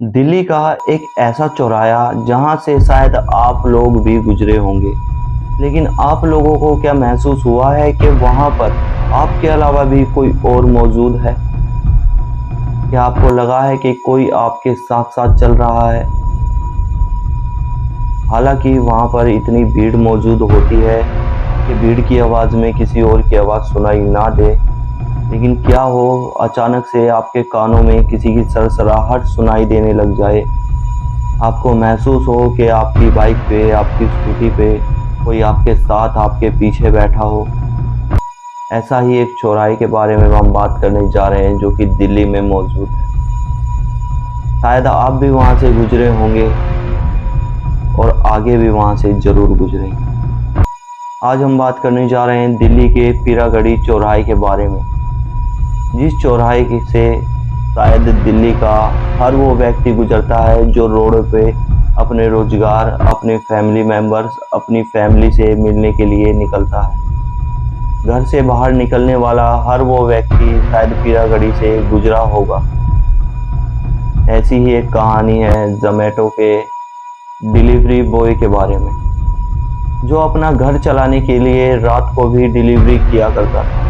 दिल्ली का एक ऐसा चौराहा जहां से शायद आप लोग भी गुजरे होंगे। लेकिन आप लोगों को क्या महसूस हुआ है कि वहां पर आपके अलावा भी कोई और मौजूद है? क्या आपको लगा है कि कोई आपके साथ साथ चल रहा है? हालांकि वहां पर इतनी भीड़ मौजूद होती है कि भीड़ की आवाज़ में किसी और की आवाज़ सुनाई ना दे, लेकिन क्या हो अचानक से आपके कानों में किसी की सरसराहट सुनाई देने लग जाए। आपको महसूस हो कि आपकी बाइक पे, आपकी स्कूटी पे कोई आपके साथ, आपके पीछे बैठा हो। ऐसा ही एक चौराहे के बारे में हम बात करने जा रहे हैं जो कि दिल्ली में मौजूद है। शायद आप भी वहाँ से गुजरे होंगे और आगे भी वहाँ से ज़रूर गुजरेंगे। आज हम बात करने जा रहे हैं दिल्ली के पीरागढ़ी चौराहे के बारे में, जिस चौराहे से शायद दिल्ली का हर वो व्यक्ति गुजरता है जो रोड पे अपने रोजगार, अपने फैमिली मेंबर्स, अपनी फैमिली से मिलने के लिए निकलता है। घर से बाहर निकलने वाला हर वो व्यक्ति शायद पीरागढ़ी से गुजरा होगा। ऐसी ही एक कहानी है जोमेटो के डिलीवरी बॉय के बारे में, जो अपना घर चलाने के लिए रात को भी डिलीवरी किया करता था।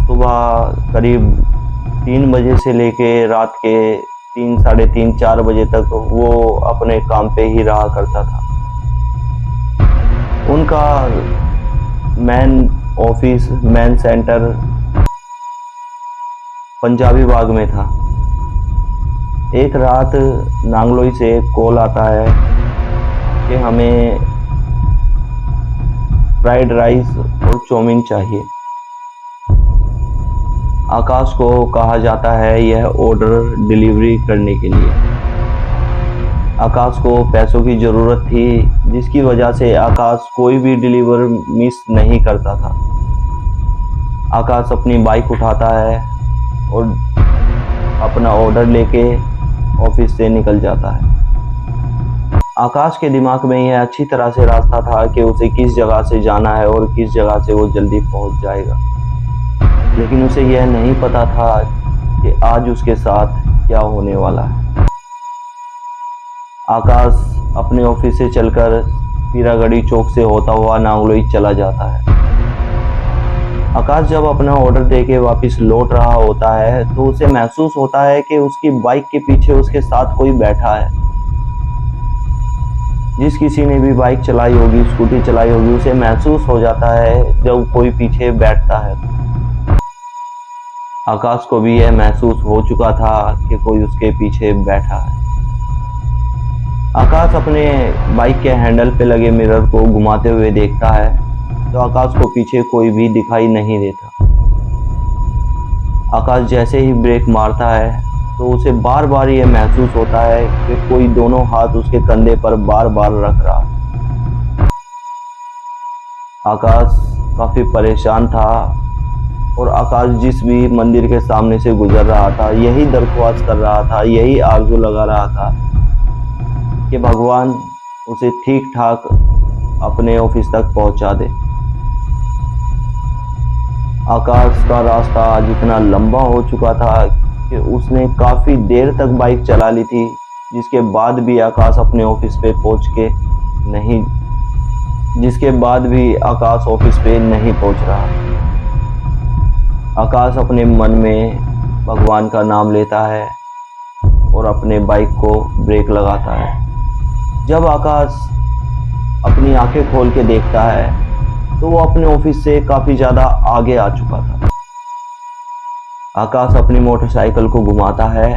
सुबह करीब 3 बजे से लेके रात के 3, साढ़े 3, 4 बजे तक वो अपने काम पे ही रहा करता था। उनका मेन सेंटर पंजाबी बाग में था। एक रात नांगलोई से कॉल आता है कि हमें फ्राइड राइस और चाउमीन चाहिए। आकाश को कहा जाता है यह ऑर्डर डिलीवरी करने के लिए। आकाश को पैसों की ज़रूरत थी, जिसकी वजह से आकाश कोई भी डिलीवर मिस नहीं करता था। आकाश अपनी बाइक उठाता है और अपना ऑर्डर लेके ऑफिस से निकल जाता है। आकाश के दिमाग में यह अच्छी तरह से रास्ता था कि उसे किस जगह से जाना है और किस जगह से वो जल्दी पहुंच जाएगा। लेकिन उसे यह नहीं पता था कि आज उसके साथ क्या होने वाला है। आकाश अपने ऑफिस से चलकर पीरागढ़ी चौक से होता हुआ नांगलोई चला जाता है। आकाश जब अपना ऑर्डर देके वापस लौट रहा होता है तो उसे महसूस होता है कि उसकी बाइक के पीछे उसके साथ कोई बैठा है। जिस किसी ने भी बाइक चलाई होगी, स्कूटी चलाई होगी, उसे महसूस हो जाता है जब कोई पीछे बैठता है। आकाश को भी यह महसूस हो चुका था कि कोई उसके पीछे बैठा है। आकाश अपने बाइक के हैंडल पे लगे मिरर को घुमाते हुए देखता है तो आकाश को पीछे कोई भी दिखाई नहीं देता। आकाश जैसे ही ब्रेक मारता है तो उसे बार बार यह महसूस होता है कि कोई दोनों हाथ उसके कंधे पर बार बार रख रहा है। आकाश काफी परेशान था और आकाश जिस भी मंदिर के सामने से गुजर रहा था यही दरख्वास्त कर रहा था, यही आरज़ू लगा रहा था कि भगवान उसे ठीक ठाक अपने ऑफिस तक पहुंचा दे। आकाश का रास्ता आज इतना लंबा हो चुका था कि उसने काफ़ी देर तक बाइक चला ली थी, जिसके बाद भी आकाश अपने ऑफिस पे नहीं पहुंच रहा। आकाश अपने मन में भगवान का नाम लेता है और अपने बाइक को ब्रेक लगाता है। जब आकाश अपनी आंखें खोल के देखता है तो वो अपने ऑफिस से काफ़ी ज़्यादा आगे आ चुका था। आकाश अपनी मोटरसाइकिल को घुमाता है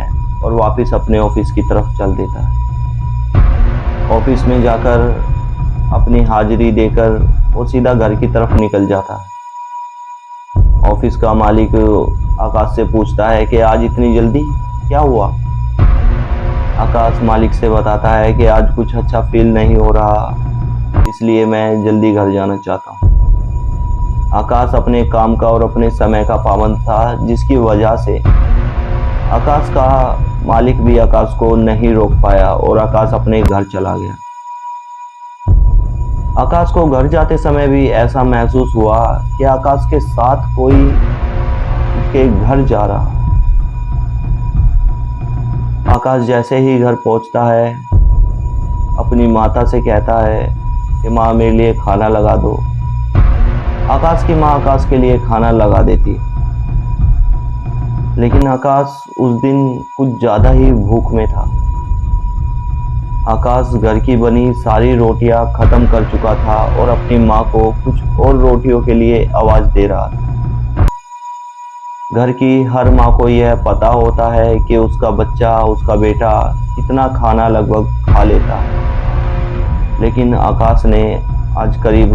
और वापस अपने ऑफिस की तरफ चल देता है। ऑफिस में जाकर अपनी हाजिरी देकर वो सीधा घर की तरफ निकल जाता है। ऑफिस का मालिक आकाश से पूछता है कि आज इतनी जल्दी क्या हुआ? आकाश मालिक से बताता है कि आज कुछ अच्छा फील नहीं हो रहा, इसलिए मैं जल्दी घर जाना चाहता हूँ। आकाश अपने काम का और अपने समय का पाबंद था, जिसकी वजह से आकाश का मालिक भी आकाश को नहीं रोक पाया और आकाश अपने घर चला गया। आकाश को घर जाते समय भी ऐसा महसूस हुआ कि आकाश के साथ कोई उसके घर जा रहा। आकाश जैसे ही घर पहुंचता है अपनी माता से कहता है कि माँ मेरे लिए खाना लगा दो। आकाश की माँ आकाश के लिए खाना लगा देती, लेकिन आकाश उस दिन कुछ ज़्यादा ही भूख में था। आकाश घर की बनी सारी रोटियां ख़त्म कर चुका था और अपनी माँ को कुछ और रोटियों के लिए आवाज़ दे रहा था। घर की हर माँ को यह पता होता है कि उसका बच्चा, उसका बेटा कितना खाना लगभग खा लेता है, लेकिन आकाश ने आज करीब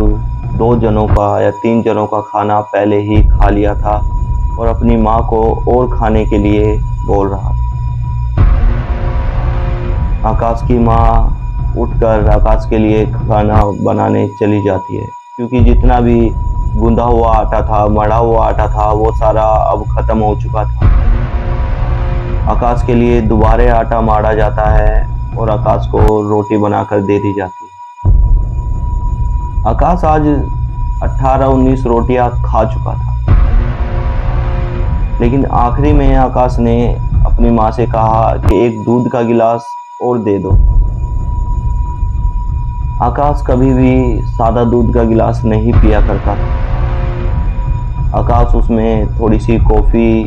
2 जनों का या 3 जनों का खाना पहले ही खा लिया था और अपनी माँ को और खाने के लिए बोल रहा था। आकाश की माँ उठकर आकाश के लिए खाना बनाने चली जाती है, क्योंकि जितना भी गूंदा हुआ आटा था, मढ़ा हुआ आटा था, वो सारा अब ख़त्म हो चुका था। आकाश के लिए दोबारा आटा माड़ा जाता है और आकाश को रोटी बनाकर दे दी जाती है। आकाश आज 18-19 रोटियां खा चुका था, लेकिन आखिरी में आकाश ने अपनी माँ से कहा कि एक दूध का गिलास और दे दो। आकाश कभी भी सादा दूध का गिलास नहीं पिया करता था। आकाश उसमें थोड़ी सी कॉफ़ी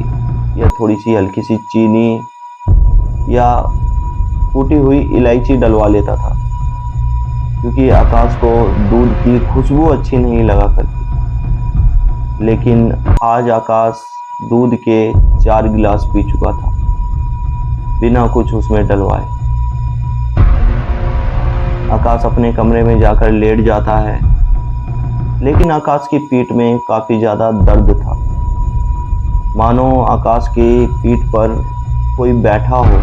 या थोड़ी सी हल्की सी चीनी या कूटी हुई इलायची डलवा लेता था, क्योंकि आकाश को दूध की खुशबू अच्छी नहीं लगा करती। लेकिन आज आकाश दूध के 4 गिलास पी चुका था बिना कुछ उसमें डलवाए। आकाश अपने कमरे में जाकर लेट जाता है, लेकिन आकाश की पीठ में काफ़ी ज़्यादा दर्द था, मानो आकाश की पीठ पर कोई बैठा हो।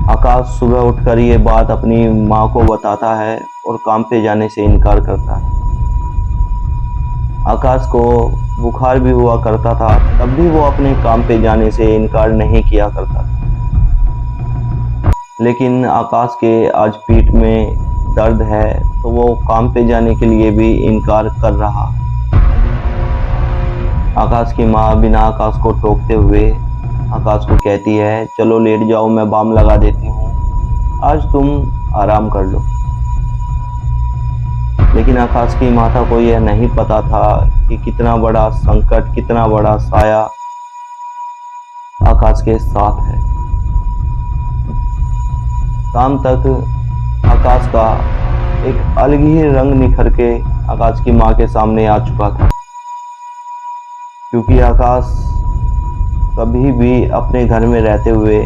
आकाश सुबह उठकर ये बात अपनी माँ को बताता है और काम पे जाने से इनकार करता है। आकाश को बुखार भी हुआ करता था, तब भी वो अपने काम पे जाने से इनकार नहीं किया करता था। लेकिन आकाश के आज पीठ में दर्द है तो वो काम पे जाने के लिए भी इनकार कर रहा है। आकाश की माँ बिना आकाश को टोकते हुए आकाश को कहती है, चलो लेट जाओ, मैं बाम लगा देती हूँ, आज तुम आराम कर लो। लेकिन आकाश की माता को यह नहीं पता था कि कितना बड़ा संकट, कितना बड़ा साया आकाश के साथ है। शाम तक आकाश का एक अलग ही रंग निखर के आकाश की माँ के सामने आ चुका था, क्योंकि आकाश कभी भी अपने घर में रहते हुए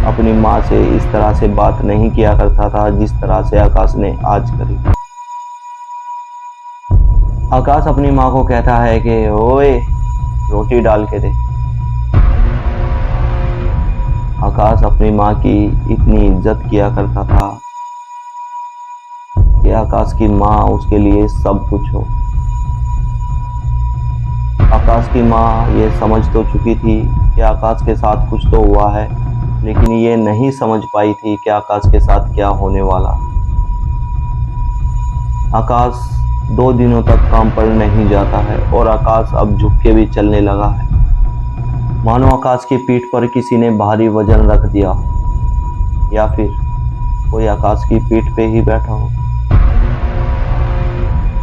अपनी माँ से इस तरह से बात नहीं किया करता था जिस तरह से आकाश ने आज करी। आकाश अपनी माँ को कहता है कि ओए रोटी डाल के दे। आकाश अपनी माँ की इतनी इज्जत किया करता था कि आकाश की माँ उसके लिए सब कुछ हो। आकाश की माँ ये समझ तो चुकी थी कि आकाश के साथ कुछ तो हुआ है, लेकिन ये नहीं समझ पाई थी कि आकाश के साथ क्या होने वाला। आकाश 2 दिनों तक काम पर नहीं जाता है और आकाश अब झुक के भी चलने लगा है, मानो आकाश की पीठ पर किसी ने भारी वजन रख दिया या फिर कोई आकाश की पीठ पे ही बैठा हो।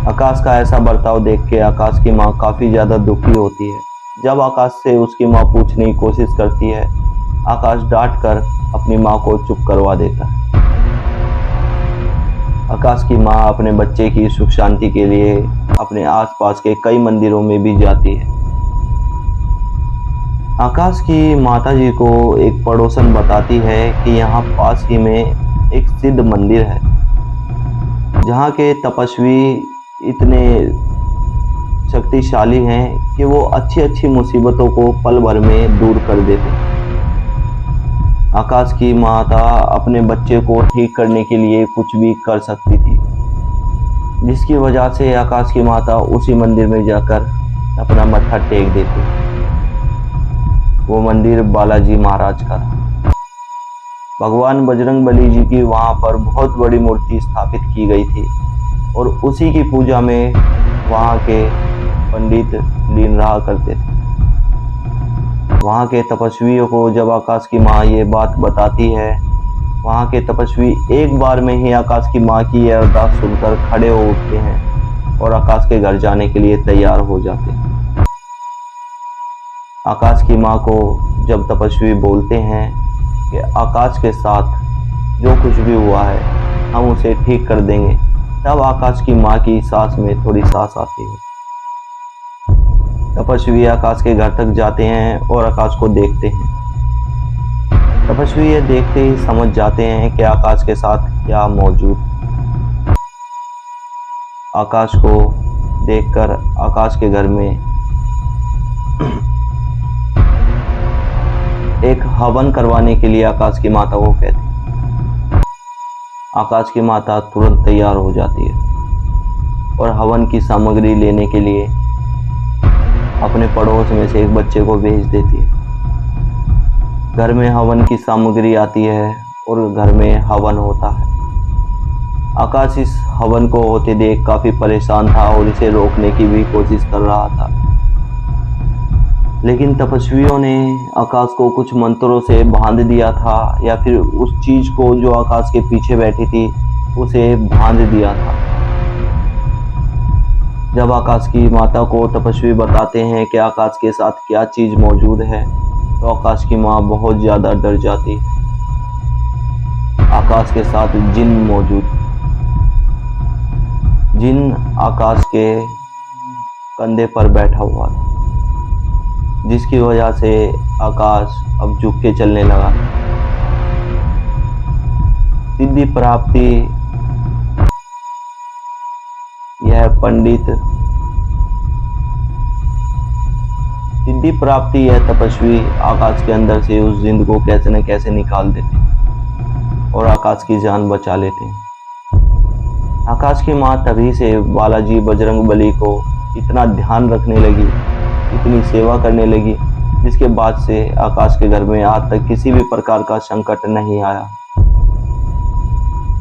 आकाश का ऐसा बर्ताव देख के आकाश की माँ काफ़ी ज़्यादा दुखी होती है। जब आकाश से उसकी माँ पूछने की कोशिश करती है, आकाश डांट कर अपनी माँ को चुप करवा देता है। आकाश की माँ अपने बच्चे की सुख शांति के लिए अपने आसपास के कई मंदिरों में भी जाती है। आकाश की माताजी को एक पड़ोसन बताती है कि यहाँ पास ही में एक सिद्ध मंदिर है, जहाँ के तपस्वी इतने शक्तिशाली हैं कि वो अच्छी अच्छी मुसीबतों को पल भर में दूर कर देते हैं। आकाश की माता अपने बच्चे को ठीक करने के लिए कुछ भी कर सकती थी, जिसकी वजह से आकाश की माता उसी मंदिर में जाकर अपना मत्था टेक देती। वो मंदिर बालाजी महाराज का था। भगवान बजरंगबली जी की वहाँ पर बहुत बड़ी मूर्ति स्थापित की गई थी और उसी की पूजा में वहाँ के पंडित लीन रहा करते थे। वहाँ के तपस्वियों को जब आकाश की माँ ये बात बताती है, वहाँ के तपस्वी एक बार में ही आकाश की माँ की यह अरदास सुनकर खड़े हो उठते हैं और आकाश के घर जाने के लिए तैयार हो जाते हैं। आकाश की माँ को जब तपस्वी बोलते हैं कि आकाश के साथ जो कुछ भी हुआ है हम उसे ठीक कर देंगे, तब आकाश की माँ की सांस में थोड़ी सांस आती है। तपस्वी आकाश के घर तक जाते हैं और आकाश को देखते हैं। तपस्वी ये देखते ही समझ जाते हैं कि आकाश के साथ क्या मौजूद है। आकाश को देखकर आकाश के घर में एक हवन करवाने के लिए आकाश की माता को कहते हैं। आकाश की माता तुरंत तैयार हो जाती है और हवन की सामग्री लेने के लिए अपने पड़ोस में से एक बच्चे को भेज देती है। घर में हवन की सामग्री आती है और घर में हवन होता है। आकाश इस हवन को होते देख काफी परेशान था और इसे रोकने की भी कोशिश कर रहा था, लेकिन तपस्वियों ने आकाश को कुछ मंत्रों से बांध दिया था, या फिर उस चीज को जो आकाश के पीछे बैठी थी उसे बांध दिया था। जब आकाश की माता को तपस्वी बताते हैं कि आकाश के साथ क्या चीज मौजूद है, तो आकाश की माँ बहुत ज्यादा डर जाती है। आकाश के साथ जिन मौजूद, जिन आकाश के कंधे पर बैठा हुआ था, जिसकी वजह से आकाश अब झुक के चलने लगा। सिद्धि प्राप्ति यह पंडित, सिद्धि प्राप्ति यह तपस्वी आकाश के अंदर से उस जिंद को कैसे न कैसे निकाल देते और आकाश की जान बचा लेते हैं। आकाश की माँ तभी से बालाजी बजरंगबली को इतना ध्यान रखने लगी, इतनी सेवा करने लगी, जिसके बाद से आकाश के घर में आज तक किसी भी प्रकार का संकट नहीं आया।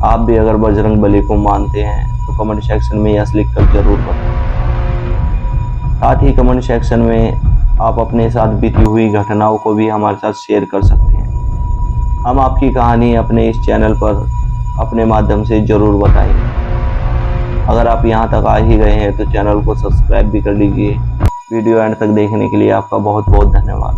आप भी अगर बजरंगबली को मानते हैं तो कमेंट सेक्शन में यस लिखकर जरूर बताएं। साथ ही कमेंट सेक्शन में आप अपने साथ बीती हुई घटनाओं को भी हमारे साथ शेयर कर सकते हैं। हम आपकी कहानी अपने इस चैनल पर अपने माध्यम से जरूर बताएंगे। अगर आप यहाँ तक आ ही गए हैं तो चैनल को सब्सक्राइब भी कर लीजिए। वीडियो एंड तक देखने के लिए आपका बहुत बहुत धन्यवाद।